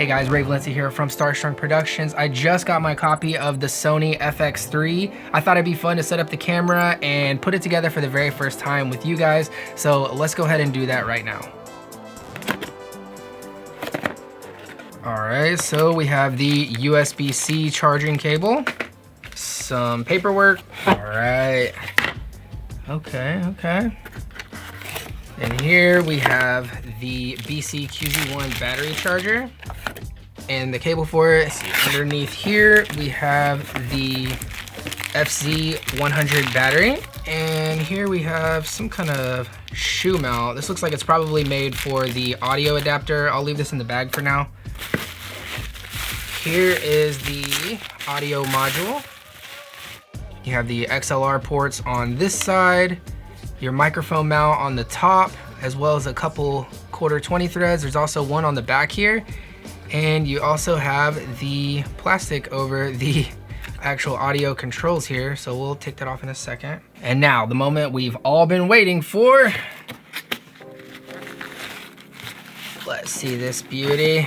Hey guys, Valencia here from STARSTRUNG Productions. I just got my copy of the Sony FX3. I thought it'd be fun to set up the camera and put it together for the very first time with you guys. So let's go ahead and do that right now. All right, so we have the USB-C charging cable, some paperwork. All right, okay. And here we have the BC-QZ1 battery charger and the cable for it. Underneath here, we have the FZ100 battery. And here we have some kind of shoe mount. This looks like it's probably made for the audio adapter. I'll leave this in the bag for now. Here is the audio module. You have the XLR ports on this side, your microphone mount on the top, as well as a couple quarter 20 threads. There's also one on the back here. And you also have the plastic over the actual audio controls here. So we'll take that off in a second. And now the moment we've all been waiting for. Let's see this beauty.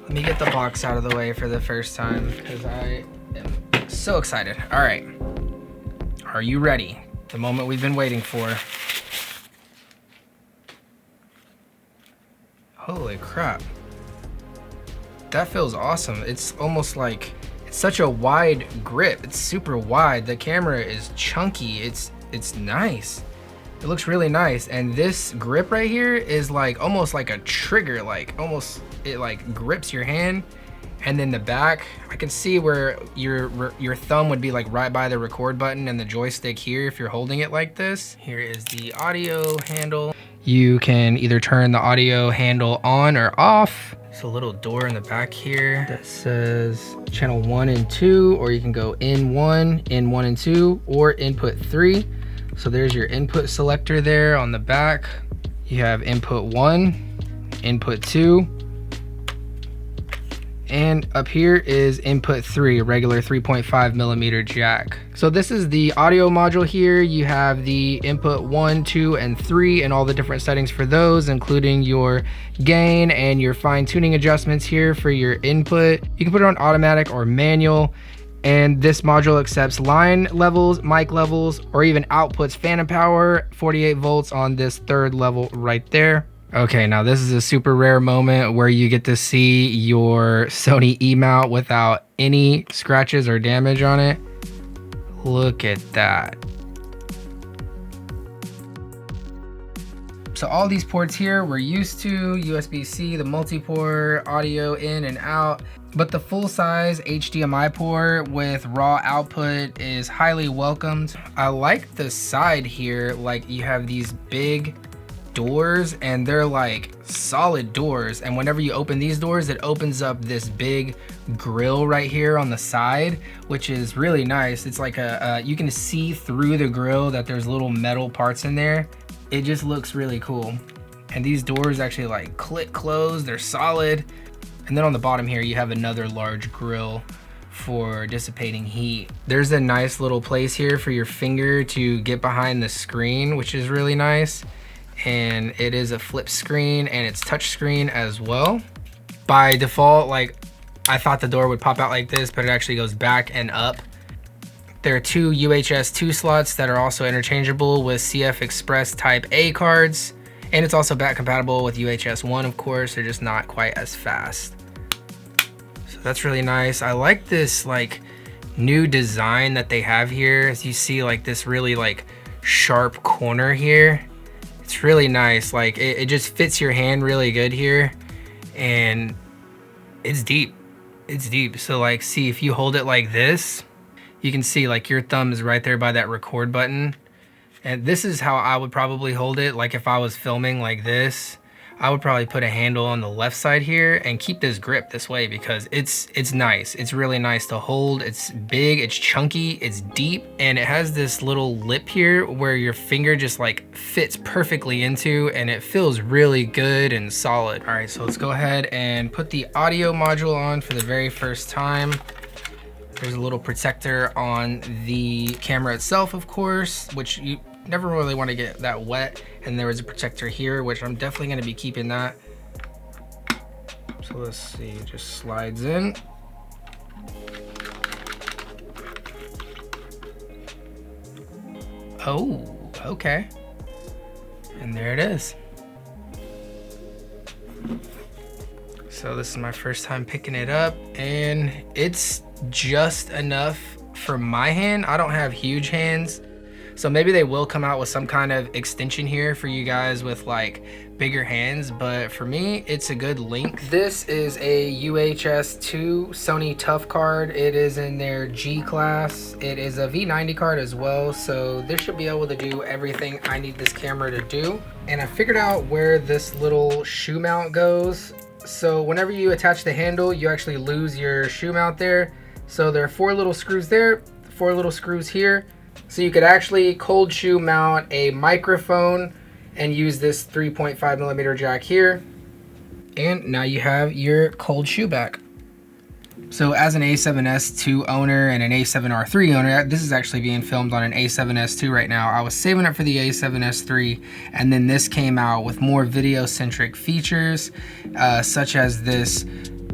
Let me get the box out of the way for the first time because I am so excited. All right, are you ready? The moment we've been waiting for. Holy crap. That feels awesome. It's almost like, it's such a wide grip. It's super wide. The camera is chunky. It's nice. It looks really nice. And this grip right here is like almost like a trigger, like almost, it like grips your hand. And then the back, I can see where your thumb would be like right by the record button and the joystick here if you're holding it like this. Here is the audio handle. You can either turn the audio handle on or off. There's a little door in the back here that says channel 1 and 2, or you can go in 1 and 2, or input 3. So there's your input selector there on the back. You have input 1, input 2, and up here is input 3, a regular 3.5 millimeter jack. So this is the audio module here. You have the input 1, 2, and 3 and all the different settings for those, including your gain and your fine tuning adjustments here for your input. You can put it on automatic or manual. And this module accepts line levels, mic levels, or even outputs phantom power, 48 volts on this third level right there. Okay, now this is a super rare moment where you get to see your Sony E-mount without any scratches or damage on it. Look at that. So all these ports here we're used to, USB-C, the multi-port, audio in and out, but the full-size HDMI port with raw output is highly welcomed. I like the side here, like you have these big doors and they're like solid doors, and whenever you open these doors it opens up this big grill right here on the side, which is really nice. It's like you can see through the grill that there's little metal parts in there. It just looks really cool. And these doors actually like click close, they're solid. And then on the bottom here you have another large grill for dissipating heat. There's a nice little place here for your finger to get behind the screen, which is really nice. And it is a flip screen and it's touch screen as well. By default, like I thought the door would pop out like this, but it actually goes back and up. There are two UHS 2 slots that are also interchangeable with CF Express Type A cards. And it's also back compatible with UHS 1, of course. They're just not quite as fast. So that's really nice. I like this like new design that they have here. As you see, like this really like sharp corner here. It's really nice. Like it just fits your hand really good here. And it's deep. It's deep. So like, see, if you hold it like this, you can see like your thumb is right there by that record button. And this is how I would probably hold it. Like if I was filming like this, I would probably put a handle on the left side here and keep this grip this way because it's nice. It's really nice to hold. It's big, it's chunky, it's deep, and it has this little lip here where your finger just like fits perfectly into, and it feels really good and solid. All right, so let's go ahead and put the audio module on for the very first time. There's a little protector on the camera itself, of course, which you never really want to get that wet. And there is a protector here, which I'm definitely going to be keeping that. So let's see, it just slides in. Oh, okay. And there it is. So this is my first time picking it up, and it's just enough for my hand. I don't have huge hands, so maybe they will come out with some kind of extension here for you guys with like bigger hands, but for me, it's a good length. This is a UHS-2 Sony Tough card. It is in their G class. It is a V90 card as well, so this should be able to do everything I need this camera to do. And I figured out where this little shoe mount goes. So whenever you attach the handle, you actually lose your shoe mount there. So there are 4 little screws there, 4 little screws here. So you could actually cold shoe mount a microphone and use this 3.5mm jack here. And now you have your cold shoe back. So as an A7S II owner and an A7R3 owner, this is actually being filmed on an A7S II right now. I was saving up for the A7S III, and then this came out with more video-centric features, such as this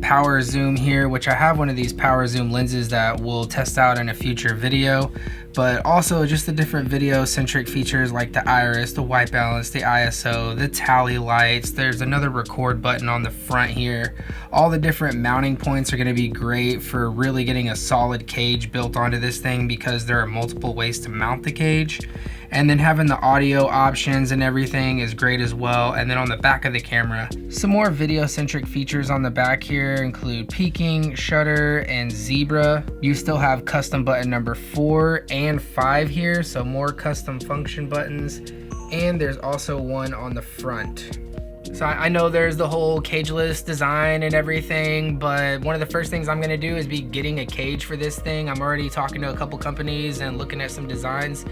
power zoom here, which I have one of these power zoom lenses that we'll test out in a future video, but also just the different video centric features like the iris, the white balance, the ISO, the tally lights. There's another record button on the front here. All the different mounting points are going to be great for really getting a solid cage built onto this thing, because there are multiple ways to mount the cage. And then having the audio options and everything is great as well. And then on the back of the camera, some more video centric features on the back here include peaking, shutter, and zebra. You still have custom button number 4 and 5 here, so more custom function buttons. And there's also one on the front. So I know there's the whole cageless design and everything, but one of the first things I'm gonna do is be getting a cage for this thing. I'm already talking to a couple companies and looking at some designs.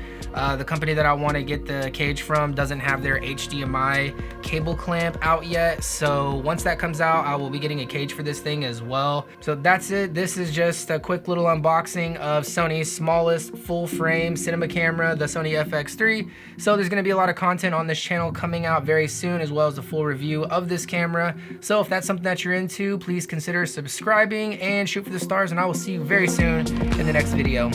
The company that I wanna get the cage from doesn't have their HDMI cable clamp out yet. So once that comes out, I will be getting a cage for this thing as well. So that's it. This is just a quick little unboxing of Sony's smallest full frame cinema camera, the Sony FX3. So there's gonna be a lot of content on this channel coming out very soon, as well as the full review of this camera. So if that's something that you're into, please consider subscribing and shoot for the stars, and I will see you very soon in the next video.